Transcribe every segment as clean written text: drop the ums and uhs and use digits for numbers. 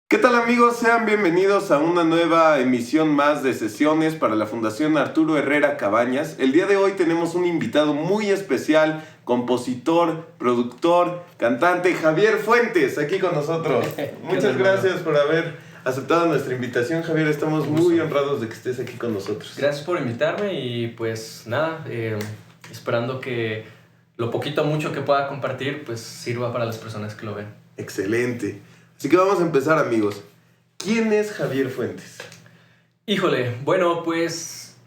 ¿Qué tal amigos? Sean bienvenidos a una nueva emisión más de sesiones para la Fundación Arturo Herrera Cabañas. El día de hoy tenemos un invitado muy especial, compositor, productor, cantante, Javier Fuentes, aquí con nosotros. Muchas gracias por haber aceptado nuestra invitación, Javier. Estamos muy honrados de que estés aquí con nosotros. Gracias por invitarme y pues nada, esperando que lo poquito o mucho que pueda compartir pues sirva para las personas que lo ven. Excelente. Así que vamos a empezar, amigos. ¿Quién es Javier Fuentes? Híjole, bueno, pues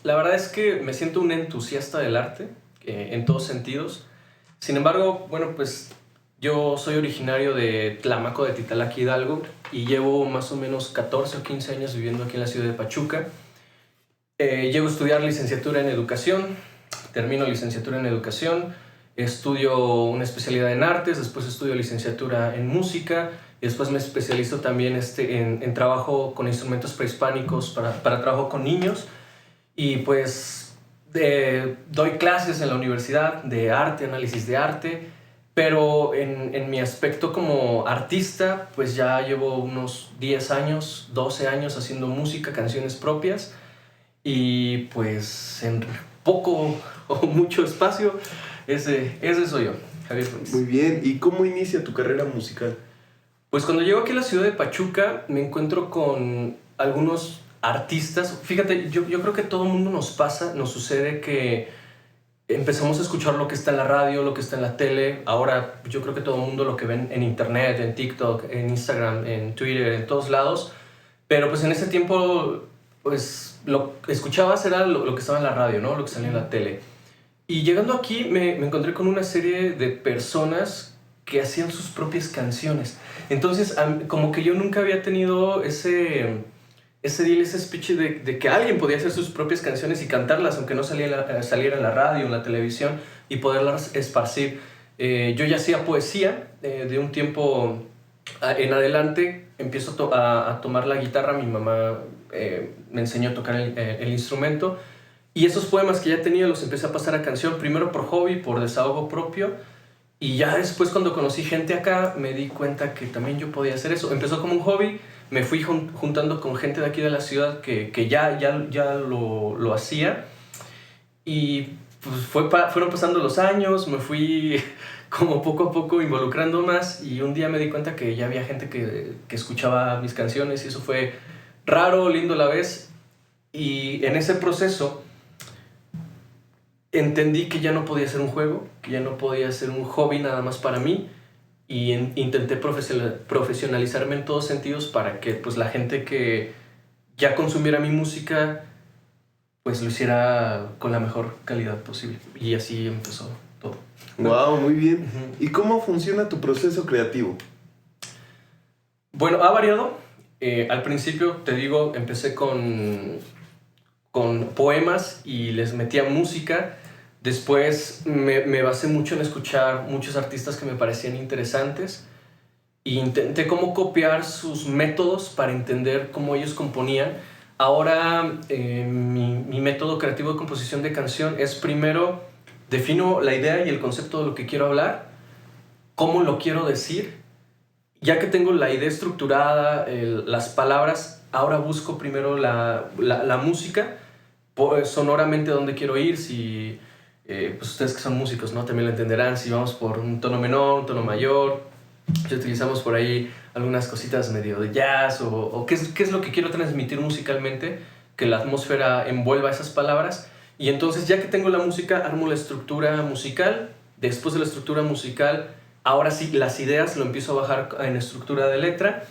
la verdad es que me siento un entusiasta del arte en todos sentidos. Sin embargo, bueno, pues yo soy originario de Tlamaco, de Titalac, Hidalgo, y llevo más o menos 14 o 15 años viviendo aquí en la ciudad de Pachuca. Llego a estudiar licenciatura en educación, termino licenciatura en educación, estudio una especialidad en artes, después estudio licenciatura en música y después me especializo también en trabajo con instrumentos prehispánicos para trabajo con niños y pues doy clases en la universidad de arte, análisis de arte, pero en mi aspecto como artista pues ya llevo unos 10 años, 12 años haciendo música, canciones propias. Y pues en poco o mucho espacio, ese soy yo, Javier Fuentes. Muy bien. ¿Y cómo inicia tu carrera musical? Pues cuando llego aquí a la ciudad de Pachuca me encuentro con algunos artistas. Fíjate, yo creo que todo el mundo nos pasa, nos sucede que empezamos a escuchar lo que está en la radio, lo que está en la tele. Ahora yo creo que todo el mundo lo que ven en internet, en TikTok, en Instagram, en Twitter, en todos lados. Pero pues en ese tiempo pues lo que escuchabas era lo que estaba en la radio, ¿no? Lo que salía en la tele. Y llegando aquí me encontré con una serie de personas que hacían sus propias canciones. Entonces, como que yo nunca había tenido ese deal, ese speech de que alguien podía hacer sus propias canciones y cantarlas, aunque no saliera en la radio, en la televisión, y poderlas esparcir. Yo ya hacía poesía de un tiempo en adelante. Empiezo a tomar la guitarra. Mi mamá me enseñó a tocar el instrumento. Y esos poemas que ya tenía los empecé a pasar a canción, primero por hobby, por desahogo propio. Y ya después, cuando conocí gente acá, me di cuenta que también yo podía hacer eso. Empezó como un hobby, me fui juntando con gente de aquí de la ciudad que ya lo hacía. Y pues fueron pasando los años, me fui como poco a poco involucrando más. Y un día me di cuenta que ya había gente que escuchaba mis canciones y eso fue raro, lindo a la vez. Y en ese proceso entendí que ya no podía ser un juego, que ya no podía ser un hobby nada más para mí, y intenté profesionalizarme en todos sentidos para que pues la gente que ya consumiera mi música pues lo hiciera con la mejor calidad posible, y así empezó todo. Wow, muy bien. Uh-huh. ¿Y cómo funciona tu proceso creativo? Bueno, ha variado. Al principio, te digo, empecé con poemas y les metía música. Después me basé mucho en escuchar muchos artistas que me parecían interesantes e intenté cómo copiar sus métodos para entender cómo ellos componían. Ahora mi método creativo de composición de canción es primero defino la idea y el concepto de lo que quiero hablar, cómo lo quiero decir. Ya que tengo la idea estructurada, las palabras, ahora busco primero la música, sonoramente dónde quiero ir. Si pues ustedes que son músicos, ¿no? También lo entenderán. Si vamos por un tono menor, un tono mayor, si utilizamos por ahí algunas cositas medio de jazz, o qué es lo que quiero transmitir musicalmente, que la atmósfera envuelva esas palabras. Y entonces, ya que tengo la música, armo la estructura musical. Después de la estructura musical, ahora sí, las ideas lo empiezo a bajar en estructura de letra,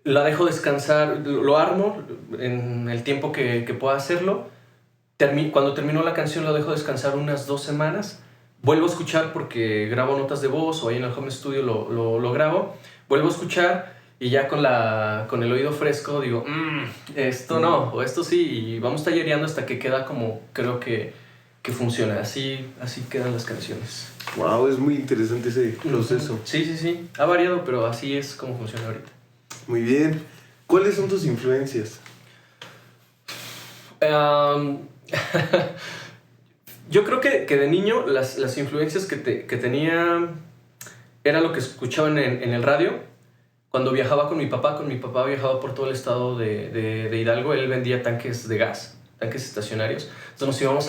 la dejo descansar, lo armo en el tiempo que pueda hacerlo. Cuando termino la canción lo dejo descansar unas 2 semanas, vuelvo a escuchar porque grabo notas de voz o ahí en el home studio lo grabo, vuelvo a escuchar y ya con el oído fresco digo, esto no, o esto sí, y vamos tallereando hasta que queda como creo que funciona. Así quedan las canciones. Wow, es muy interesante ese proceso. Sí, ha variado, pero así es como funciona ahorita. Muy bien. ¿Cuáles son tus influencias? Yo creo que de niño las influencias que tenía era lo que escuchaban en el radio. Cuando viajaba con mi papá viajaba por todo el estado de Hidalgo, él vendía tanques de gas, tanques estacionarios. Entonces nos íbamos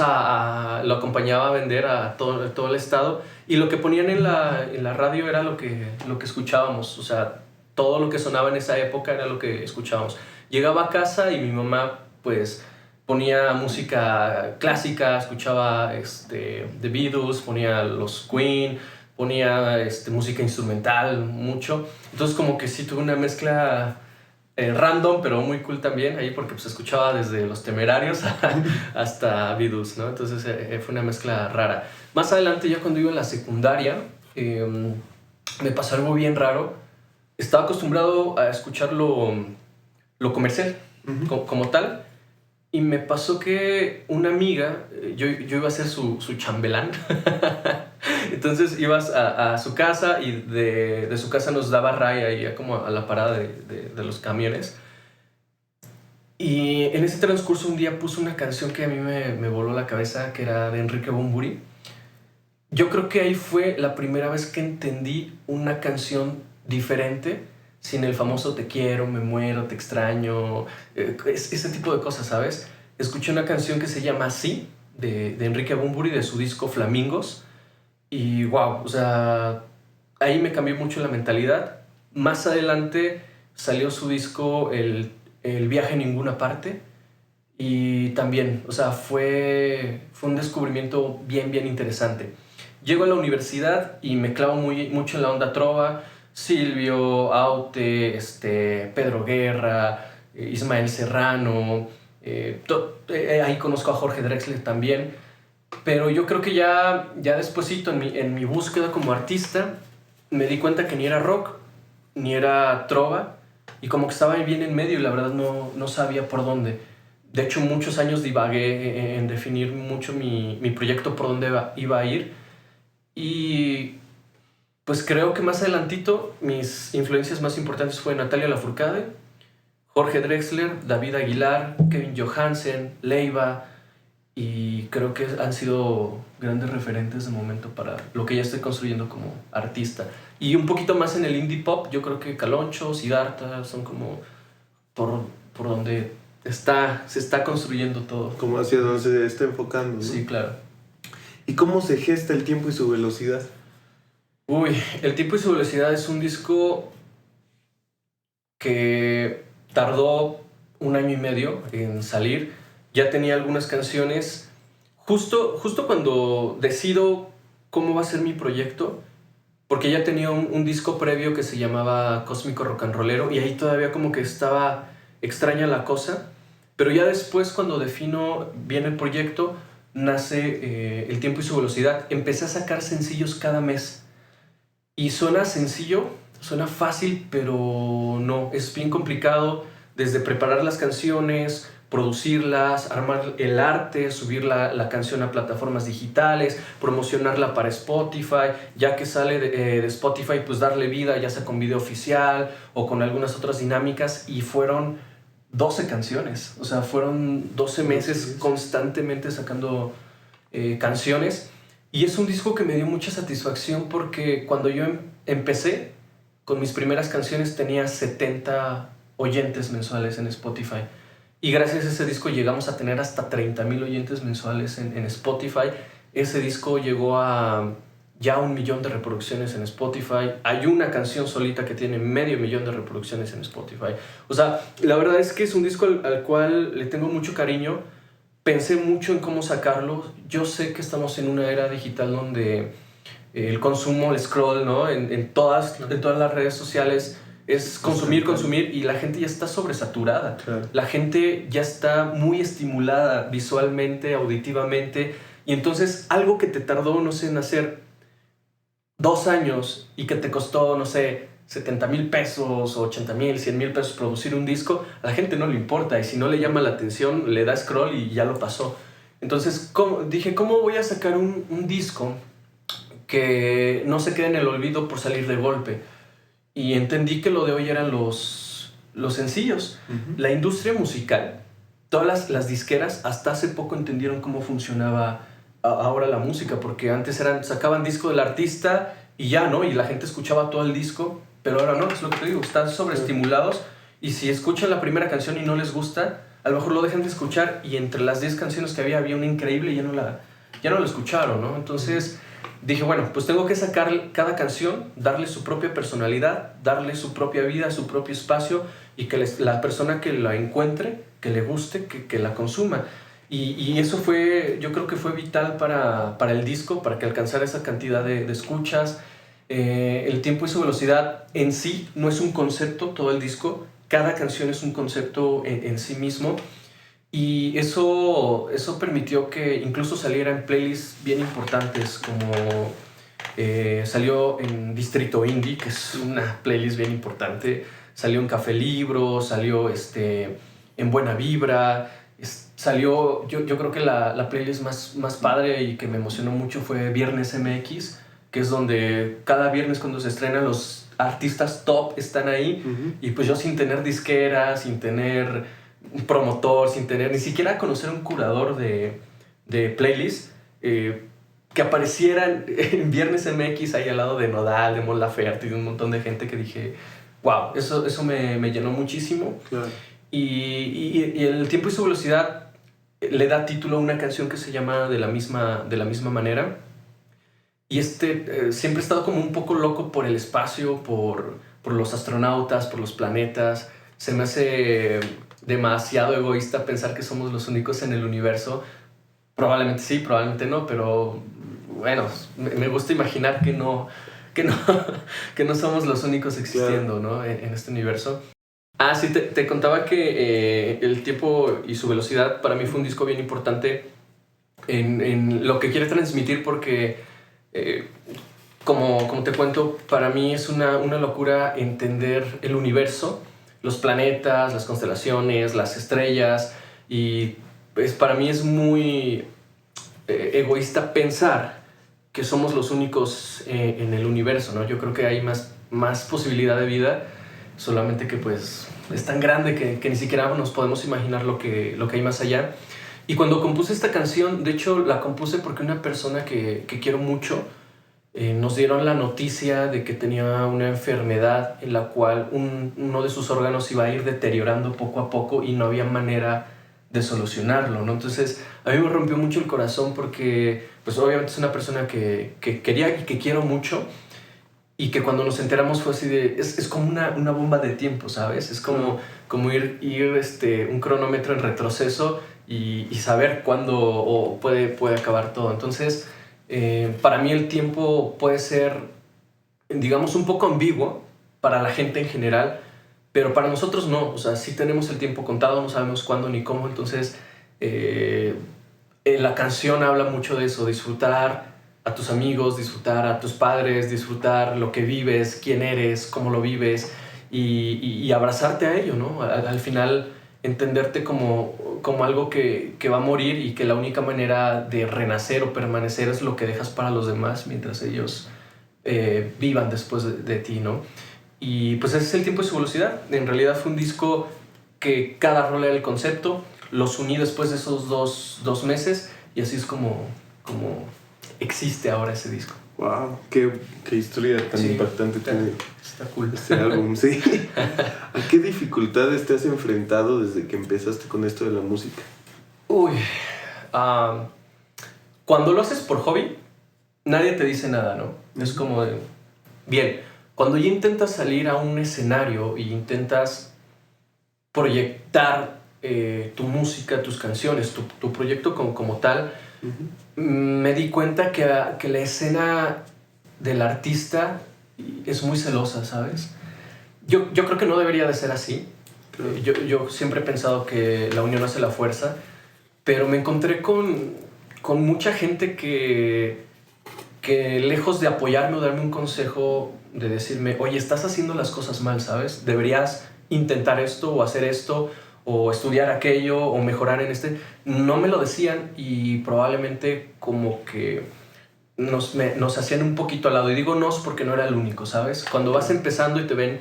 lo acompañaba a vender a todo el estado, y lo que ponían en la radio era lo que escuchábamos, o sea, todo lo que sonaba en esa época era lo que escuchábamos. Llegaba a casa y mi mamá pues ponía música clásica, escuchaba The Beatles, ponía los Queen, ponía música instrumental mucho. Entonces como que sí tuve una mezcla random, pero muy cool también ahí, porque pues escuchaba desde Los Temerarios hasta Beatles, ¿no? Entonces fue una mezcla rara. Más adelante, ya cuando iba en la secundaria, me pasó algo bien raro. Estaba acostumbrado a escuchar lo comercial, como tal. Y me pasó que una amiga, yo iba a ser su chambelán. Entonces ibas a su casa, y de su casa nos daba raya ahí como a la parada de los camiones. Y en ese transcurso un día puso una canción que a mí me voló la cabeza, que era de Enrique Bunbury. Yo creo que ahí fue la primera vez que entendí una canción diferente, sin el famoso te quiero, me muero, te extraño, ese tipo de cosas, ¿sabes? Escuché una canción que se llama Así, de Enrique Bunbury, de su disco Flamingos, y wow, o sea, ahí me cambió mucho la mentalidad. Más adelante salió su disco El viaje a ninguna parte, y también, o sea, fue un descubrimiento bien interesante. Llego a la universidad y me clavo mucho en la onda trova. Silvio, Aute, Pedro Guerra, Ismael Serrano, ahí conozco a Jorge Drexler también. Pero yo creo que ya despuesito en mi búsqueda como artista me di cuenta que ni era rock ni era trova, y como que estaba bien en medio, y la verdad no sabía por dónde. De hecho, muchos años divagué en definir mucho mi proyecto, por dónde iba a ir. Y pues creo que más adelantito mis influencias más importantes fue Natalia Lafourcade, Jorge Drexler, David Aguilar, Kevin Johansen, Leiva, y creo que han sido grandes referentes de momento para lo que ya estoy construyendo como artista. Y un poquito más en el indie pop, yo creo que Caloncho, Siddhartha son como por donde se está construyendo todo. Como hacia donde se está enfocando, ¿no? Sí, claro. ¿Y cómo se gesta El tiempo y su velocidad? Uy, El tiempo y su velocidad es un disco que tardó 1 año y medio en salir. Ya tenía algunas canciones. Justo cuando decido cómo va a ser mi proyecto, porque ya tenía un disco previo que se llamaba Cósmico Rock and Rollero, y ahí todavía como que estaba extraña la cosa. Pero ya después, cuando defino bien el proyecto, nace El tiempo y su velocidad. Empecé a sacar sencillos cada mes. Y suena sencillo, suena fácil, pero no, es bien complicado. Desde preparar las canciones, producirlas, armar el arte, subir la canción a plataformas digitales, promocionarla para Spotify, ya que sale de Spotify, pues darle vida, ya sea con video oficial o con algunas otras dinámicas. Y fueron 12 canciones, o sea, fueron 12 meses constantemente sacando canciones. Y es un disco que me dio mucha satisfacción, porque cuando yo empecé con mis primeras canciones tenía 70 oyentes mensuales en Spotify. Y gracias a ese disco llegamos a tener hasta 30,000 oyentes mensuales en Spotify. Ese disco llegó a ya 1 millón de reproducciones en Spotify. Hay una canción solita que tiene 500,000 de reproducciones en Spotify. O sea, la verdad es que es un disco al cual le tengo mucho cariño. Pensé mucho en cómo sacarlo. Yo sé que estamos en una era digital donde el consumo, el scroll, ¿no? En todas las redes sociales es consumir, y la gente ya está sobresaturada. Claro. La gente ya está muy estimulada visualmente, auditivamente, y entonces algo que te tardó, no sé, en hacer 2 años y que te costó, no sé, 70,000 pesos, 80,000, 100,000 pesos producir un disco, a la gente no le importa, y si no le llama la atención, le da scroll y ya lo pasó. Entonces dije, ¿cómo voy a sacar un disco que no se quede en el olvido por salir de golpe? Y entendí que lo de hoy eran los sencillos. Uh-huh. La industria musical, todas las disqueras, hasta hace poco entendieron cómo funcionaba ahora la música, porque antes sacaban disco del artista y ya, ¿no? Y la gente escuchaba todo el disco, pero ahora no, es lo que te digo, están sobreestimulados y si escuchan la primera canción y no les gusta, a lo mejor lo dejan de escuchar y entre las 10 canciones que había una increíble y ya no la escucharon, ¿no? Entonces dije, bueno, pues tengo que sacar cada canción, darle su propia personalidad, darle su propia vida, su propio espacio y que la persona que la encuentre, que le guste, que la consuma. Y eso fue, yo creo que fue vital para el disco, para que alcanzara esa cantidad de escuchas. El tiempo y su velocidad en sí no es un concepto, todo el disco, cada canción es un concepto en sí mismo. Y eso permitió que incluso saliera en playlists bien importantes, como salió en Distrito Indie, que es una playlist bien importante, salió en Café Libro, salió en Buena Vibra, salió, yo creo que la playlist más padre y que me emocionó mucho fue Viernes MX, que es donde cada viernes cuando se estrenan los artistas top están ahí, y pues yo sin tener disquera, sin tener un promotor, sin tener ni siquiera conocer un curador de playlist, que aparecieran en Viernes MX ahí al lado de Nodal, de Mon Laferte y de un montón de gente que dije, wow, eso me llenó muchísimo. Claro. Y el tiempo y su velocidad le da título a una canción que se llama de la misma manera. Y siempre he estado como un poco loco por el espacio, por los astronautas, por los planetas. Se me hace demasiado egoísta pensar que somos los únicos en el universo. Probablemente sí, probablemente no, pero bueno, me gusta imaginar que no somos los únicos existiendo, ¿no? en este universo. Ah, sí, te contaba que el tiempo y su velocidad para mí fue un disco bien importante en lo que quiere transmitir, porque como te cuento, para mí es una locura entender el universo, los planetas, las constelaciones, las estrellas, y pues para mí es muy egoísta pensar que somos los únicos en el universo, ¿no? Yo creo que hay más posibilidad de vida, solamente que pues es tan grande que ni siquiera nos podemos imaginar lo que hay más allá. Y cuando compuse esta canción, de hecho la compuse porque una persona que quiero mucho, nos dieron la noticia de que tenía una enfermedad en la cual uno de sus órganos iba a ir deteriorando poco a poco y no había manera de solucionarlo, ¿no? Entonces a mí me rompió mucho el corazón porque pues obviamente es una persona que quería y que quiero mucho, y que cuando nos enteramos fue así de... Es como una bomba de tiempo, ¿sabes? Es como ir un cronómetro en retroceso y saber cuándo puede acabar todo. Entonces, para mí el tiempo puede ser, digamos, un poco ambiguo para la gente en general, pero para nosotros no. O sea, sí tenemos el tiempo contado, no sabemos cuándo ni cómo. Entonces, la canción habla mucho de eso, disfrutar a tus amigos, disfrutar a tus padres, disfrutar lo que vives, quién eres, cómo lo vives, y abrazarte a ello, ¿no? Al final entenderte como algo que va a morir y que la única manera de renacer o permanecer es lo que dejas para los demás mientras ellos vivan después de ti, ¿no? Y pues ese es el tiempo y su velocidad. En realidad fue un disco que cada rol era el concepto, los uní después de esos dos meses, y así es como existe ahora ese disco. Wow, qué historia tan impactante tiene. Está cool. Este álbum, sí. ¿A qué dificultades te has enfrentado desde que empezaste con esto de la música? Uy, cuando lo haces por hobby, nadie te dice nada, ¿no? Es como de... Bien, cuando ya intentas salir a un escenario y intentas proyectar tu música, tus canciones, tu proyecto como tal, me di cuenta que la escena del artista es muy celosa, ¿sabes? Yo creo que no debería de ser así. Claro. Yo siempre he pensado que la unión hace la fuerza, pero me encontré con mucha gente que lejos de apoyarme o darme un consejo, de decirme, oye, estás haciendo las cosas mal, ¿sabes? Deberías intentar esto o hacer esto, o estudiar aquello, o mejorar en no me lo decían, y probablemente como que nos hacían un poquito al lado. Y digo nos porque no era el único, ¿sabes? Cuando vas empezando y te ven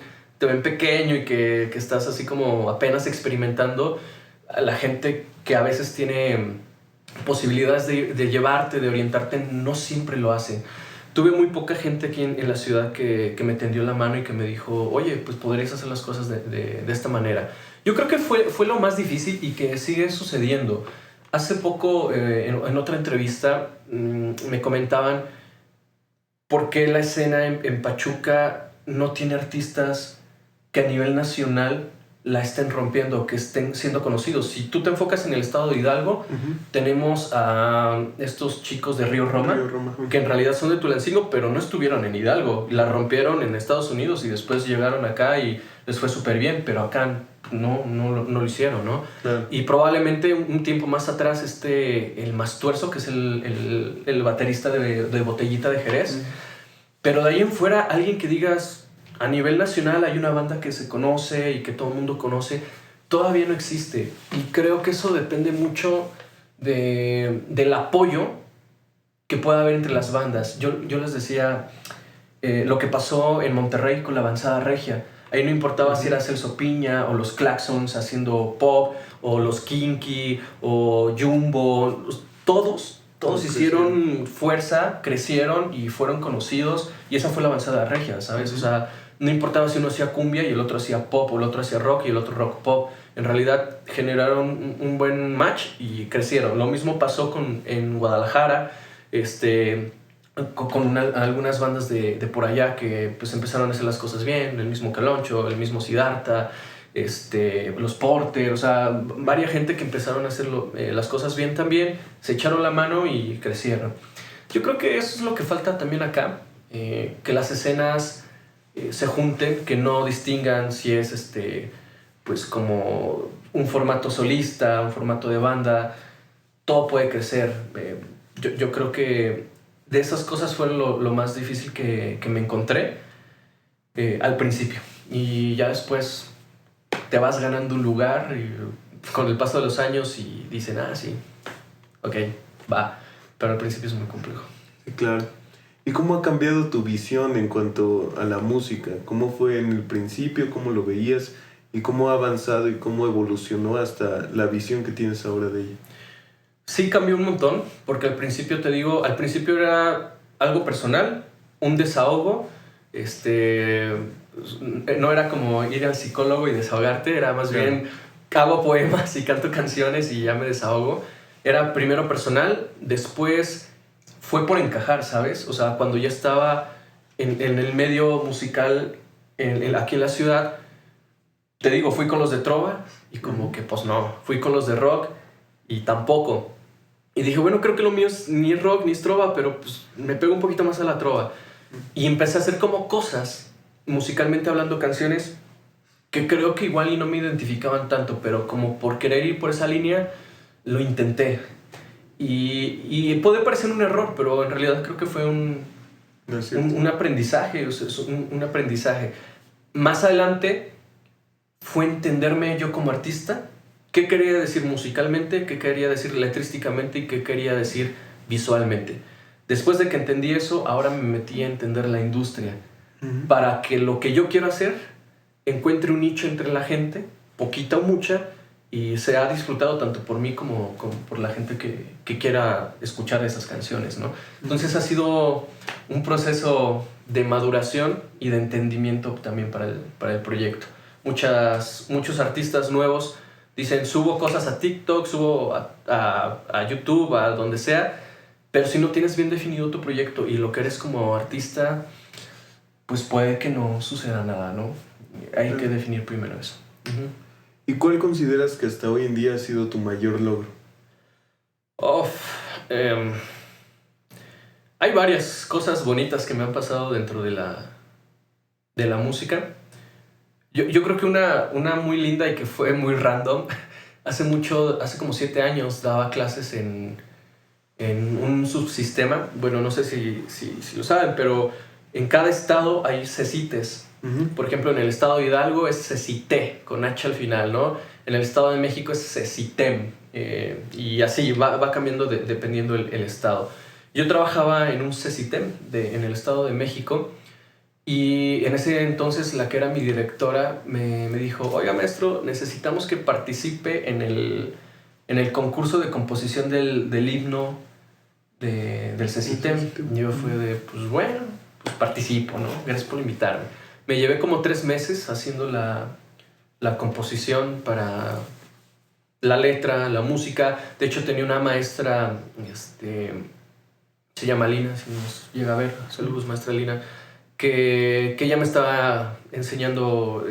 pequeño y que estás así como apenas experimentando, a la gente que a veces tiene posibilidades de llevarte, de orientarte, no siempre lo hace. tuve muy poca gente aquí en la ciudad que me tendió la mano y que me dijo, oye, pues podrías hacer las cosas de esta manera. Yo creo que fue lo más difícil y que sigue sucediendo. Hace poco, en otra entrevista, me comentaban por qué la escena en Pachuca no tiene artistas que a nivel nacional la estén rompiendo, que estén siendo conocidos. Si tú te enfocas en el estado de Hidalgo, tenemos a estos chicos de Río Roma, que en realidad son de Tulancingo, pero no estuvieron en Hidalgo. La rompieron en Estados Unidos y después llegaron acá y les fue súper bien, pero acá no lo hicieron, ¿no? Claro. Y probablemente un tiempo más atrás, el Mastuerzo, que es el baterista de Botellita de Jerez, pero de ahí en fuera, alguien que digas, a nivel nacional hay una banda que se conoce y que todo el mundo conoce, todavía no existe. Y creo que eso depende mucho del apoyo que pueda haber entre las bandas. Yo les decía lo que pasó en Monterrey con la Avanzada Regia. Ahí no importaba si era Celso Piña o los Claxons haciendo pop, o los Kinky, o Jumbo, todos hicieron fuerza, crecieron y fueron conocidos, y esa fue la Avanzada Regia, ¿sabes? O sea, no importaba si uno hacía cumbia y el otro hacía pop, o el otro hacía rock y el otro rock pop. En realidad generaron un buen match y crecieron. Lo mismo pasó en Guadalajara, con algunas bandas de por allá que pues empezaron a hacer las cosas bien, el mismo Caloncho, el mismo Siddhartha, los Porter, o sea, varias gente que empezaron a hacer las cosas bien también, se echaron la mano y crecieron. Yo creo que eso es lo que falta también acá, que las escenas se junten, que no distingan si es pues como un formato solista, un formato de banda, todo puede crecer. Yo creo que de esas cosas fue lo más difícil que me encontré al principio, y ya después te vas ganando un lugar y con el paso de los años y dicen, sí, ok, va, pero al principio es muy complejo. Sí, claro. ¿Y cómo ha cambiado tu visión en cuanto a la música? ¿Cómo fue en el principio? ¿Cómo lo veías? ¿Y cómo ha avanzado y cómo evolucionó hasta la visión que tienes ahora de ella? Sí, cambió un montón, porque al principio era algo personal, un desahogo, no era como ir al psicólogo y desahogarte, era más bien hago poemas y canto canciones y ya me desahogo. Era primero personal, después fue por encajar, ¿sabes? O sea, cuando ya estaba en el medio musical aquí en la ciudad, te digo, fui con los de trova y como que pues no, fui con los de rock y tampoco. Y dije, bueno, creo que lo mío ni es rock ni es trova, pero pues me pego un poquito más a la trova. Y empecé a hacer como cosas, musicalmente hablando, canciones que creo que igual y no me identificaban tanto, pero como por querer ir por esa línea, lo intenté. Y puede parecer un error, pero en realidad creo que fue un aprendizaje, o sea, un aprendizaje. Más adelante fue entenderme yo como artista, qué quería decir musicalmente, qué quería decir letrísticamente y qué quería decir visualmente. Después de que entendí eso, ahora me metí a entender la industria, para que lo que yo quiero hacer encuentre un nicho entre la gente, poquita o mucha, y sea disfrutado tanto por mí como por la gente que quiera escuchar esas canciones, ¿no? Entonces ha sido un proceso de maduración y de entendimiento también para el proyecto. Muchos artistas nuevos dicen, subo cosas a TikTok, subo a YouTube, a donde sea, pero si no tienes bien definido tu proyecto y lo que eres como artista, pues puede que no suceda nada, ¿no? Hay que definir primero eso. ¿Y cuál consideras que hasta hoy en día ha sido tu mayor logro? Hay varias cosas bonitas que me han pasado dentro de la música. Yo creo que una muy linda y que fue muy random, hace como 7 años daba clases en un subsistema. Bueno, no sé si lo saben, pero en cada estado hay CECITES. Por ejemplo, en el estado de Hidalgo es CECITE, con H al final, ¿no? En el estado de México es CECITEM. Y así va cambiando dependiendo el estado. Yo trabajaba en un CECITEM en el estado de México, y en ese entonces la que era mi directora me dijo, oiga maestro, necesitamos que participe en el concurso de composición del himno del CECITEM. Yo fui de, pues bueno, pues participo, ¿no? Gracias por invitarme. Me llevé como 3 meses haciendo la composición para la letra, la música. De hecho, tenía una maestra, se llama Lina, si nos llega a ver, saludos maestra Lina, que ella me estaba enseñando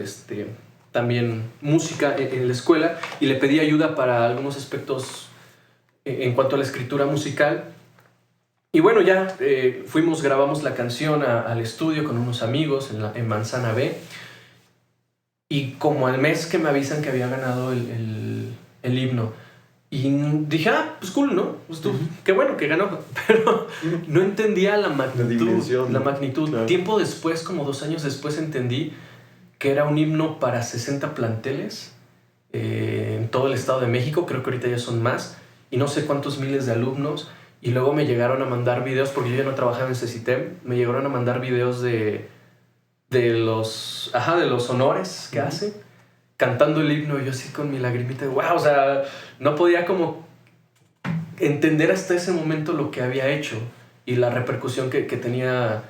también música en la escuela, y le pedí ayuda para algunos aspectos en cuanto a la escritura musical. Y bueno, ya grabamos la canción al estudio con unos amigos en Manzana B, y como al mes que me avisan que había ganado el himno, y dije, pues cool, ¿no? Pues tú, qué bueno que ganó, pero no entendía la magnitud. La magnitud. Claro. Tiempo después, como 2 años después, entendí que era un himno para 60 planteles en todo el Estado de México. Creo que ahorita ya son más, y no sé cuántos miles de alumnos. Y luego me llegaron a mandar videos, porque yo ya no trabajaba en CECITEM, me llegaron a mandar videos de los honores que hacen, cantando el himno, y yo así con mi lagrimita de wow, o sea, no podía como entender hasta ese momento lo que había hecho y la repercusión que tenía,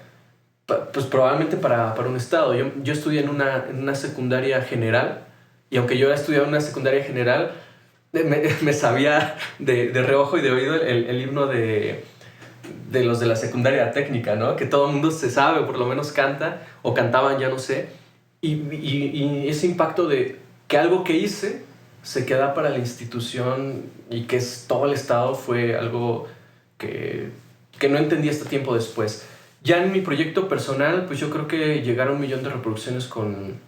pues probablemente para un estado. Yo estudié en una secundaria general, y aunque yo estudiaba en una secundaria general, me sabía de reojo y de oído el himno de los de la secundaria técnica, ¿no? Que todo el mundo se sabe, o por lo menos canta, o cantaban, ya no sé. Y ese impacto de que algo que hice se queda para la institución y que es todo el estado, fue algo que no entendí hasta tiempo después. Ya en mi proyecto personal, pues yo creo que llegaron 1 millón de reproducciones con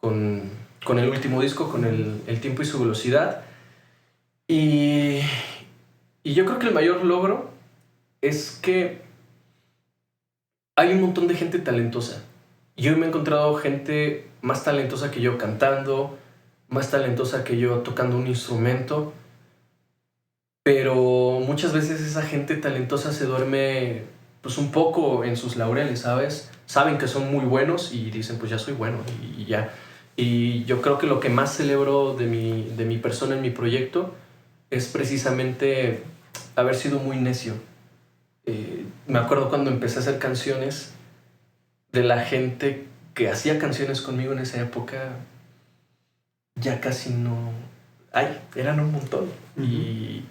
el último disco, con el tiempo y su velocidad. Y yo creo que el mayor logro es que hay un montón de gente talentosa. Yo me he encontrado gente más talentosa que yo cantando, más talentosa que yo tocando un instrumento, pero muchas veces esa gente talentosa se duerme pues un poco en sus laureles, ¿sabes? Saben que son muy buenos y dicen, pues ya soy bueno y ya. Y yo creo que lo que más celebro de mi persona en mi proyecto es precisamente haber sido muy necio. Me acuerdo cuando empecé a hacer canciones, de la gente que hacía canciones conmigo en esa época, ya casi no... eran un montón. Y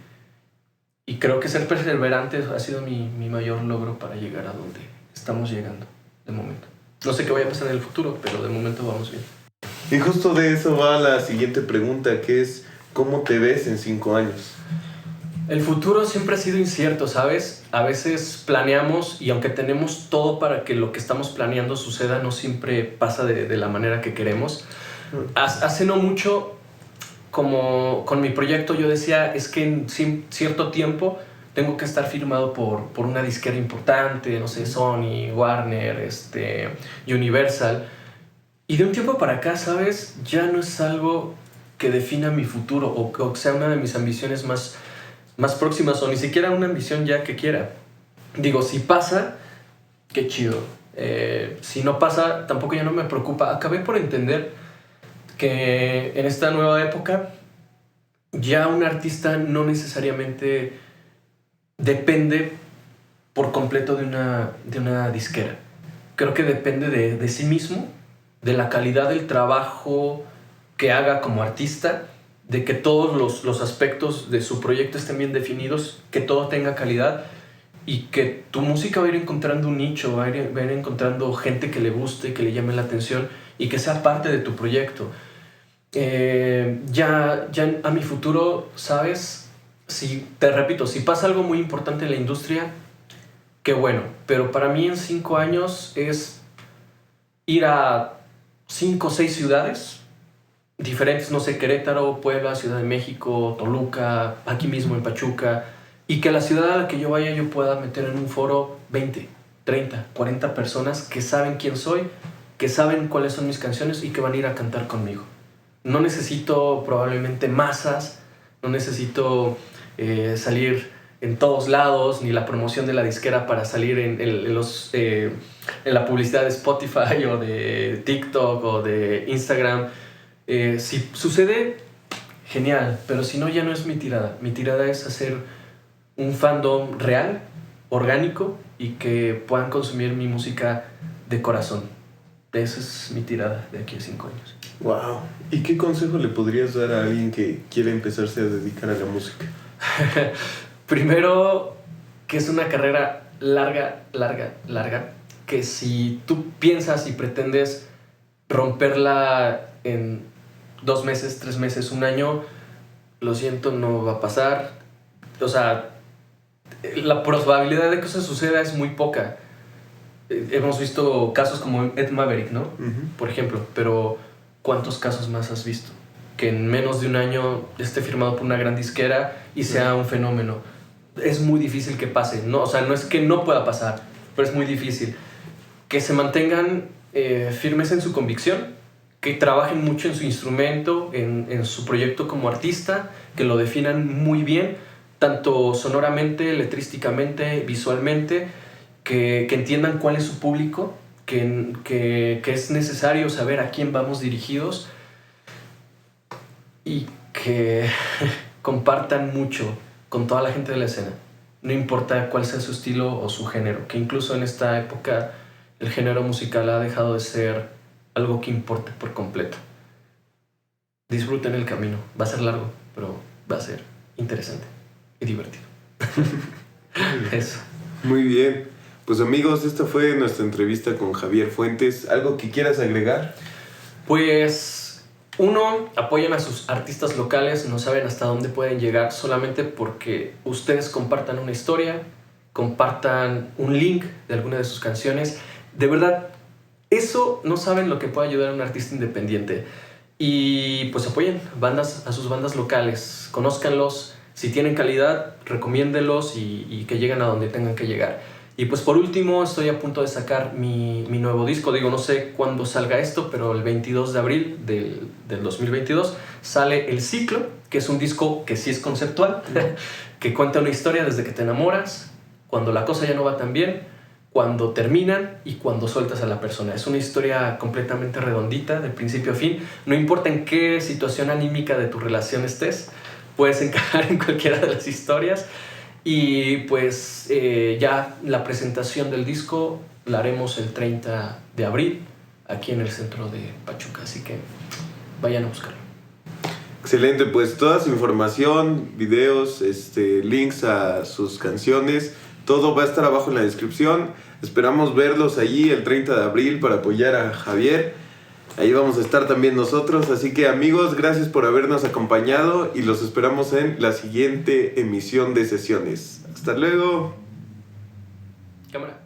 creo que ser perseverante ha sido mi mayor logro para llegar a donde estamos llegando, de momento. No sé qué vaya a pasar en el futuro, pero de momento vamos bien. Y justo de eso va la siguiente pregunta, que es, ¿cómo te ves en 5 años? El futuro siempre ha sido incierto, ¿sabes? A veces planeamos, y aunque tenemos todo para que lo que estamos planeando suceda, no siempre pasa de la manera que queremos. Hace no mucho, como con mi proyecto, yo decía, es que en cierto tiempo tengo que estar firmado por una disquera importante, no sé, Sony, Warner, Universal. Y de un tiempo para acá, ¿sabes? Ya no es algo que defina mi futuro o que sea una de mis ambiciones más próximas, o ni siquiera una ambición ya que quiera. Digo, si pasa, qué chido. Si no pasa, tampoco ya no me preocupa. Acabé por entender que en esta nueva época ya un artista no necesariamente depende por completo de una disquera. Creo que depende de sí mismo, de la calidad del trabajo que haga como artista, de que todos los aspectos de su proyecto estén bien definidos, que todo tenga calidad, y que tu música va a ir encontrando un nicho, va a ir encontrando gente que le guste, que le llame la atención y que sea parte de tu proyecto. Ya a mi futuro, ¿sabes? Te repito, si pasa algo muy importante en la industria, qué bueno, pero para mí en 5 años es ir a 5 o 6 ciudades diferentes, no sé, Querétaro, Puebla, Ciudad de México, Toluca, aquí mismo en Pachuca, y que la ciudad a la que yo vaya yo pueda meter en un foro 20, 30, 40 personas que saben quién soy, que saben cuáles son mis canciones y que van a ir a cantar conmigo. No necesito probablemente masas, no necesito salir en todos lados, ni la promoción de la disquera para salir en la publicidad de Spotify o de TikTok o de Instagram. Si sucede, genial, pero si no, ya no es mi tirada. Mi tirada es hacer un fandom real, orgánico, y que puedan consumir mi música de corazón. Esa es mi tirada de aquí a 5 años. Wow. ¿Y qué consejo le podrías dar a alguien que quiere empezarse a dedicar a la música? Primero, que es una carrera larga, que si tú piensas y pretendes romperla en 2 meses, 3 meses, 1 año, lo siento, no va a pasar. O sea, la probabilidad de que eso suceda es muy poca. Hemos visto casos como Ed Maverick, ¿no? Por ejemplo, pero ¿cuántos casos más has visto? Que en menos de 1 año esté firmado por una gran disquera y sea un fenómeno. Es muy difícil que pase, ¿no? O sea, no es que no pueda pasar, pero es muy difícil. Que se mantengan firmes en su convicción, que trabajen mucho en su instrumento, en su proyecto como artista, que lo definan muy bien, tanto sonoramente, letrísticamente, visualmente, que entiendan cuál es su público, que es necesario saber a quién vamos dirigidos y que compartan mucho con toda la gente de la escena. No importa cuál sea su estilo o su género, que incluso en esta época el género musical ha dejado de ser algo que importe por completo. Disfruten el camino. Va a ser largo, pero va a ser interesante y divertido. Eso. Muy bien. Pues amigos, esta fue nuestra entrevista con Javier Fuentes. ¿Algo que quieras agregar? Pues, uno, apoyen a sus artistas locales. No saben hasta dónde pueden llegar solamente porque ustedes compartan una historia, compartan un link de alguna de sus canciones. De verdad, eso no saben lo que puede ayudar a un artista independiente. Y pues apoyen a sus bandas locales, conózcanlos. Si tienen calidad, recomiéndenlos y que lleguen a donde tengan que llegar. Y pues por último, estoy a punto de sacar mi nuevo disco. Digo, no sé cuándo salga esto, pero el 22 de abril del 2022 sale El Ciclo, que es un disco que sí es conceptual, que cuenta una historia desde que te enamoras, cuando la cosa ya no va tan bien, cuando terminan y cuando sueltas a la persona. Es una historia completamente redondita, de principio a fin. No importa en qué situación anímica de tu relación estés, puedes encajar en cualquiera de las historias. Y pues ya la presentación del disco la haremos el 30 de abril aquí en el centro de Pachuca, así que vayan a buscarlo. Excelente, pues toda su información, videos, links a sus canciones, todo va a estar abajo en la descripción. Esperamos verlos allí el 30 de abril para apoyar a Javier. Ahí vamos a estar también nosotros. Así que amigos, gracias por habernos acompañado y los esperamos en la siguiente emisión de Sesiones. Hasta luego. Cámara.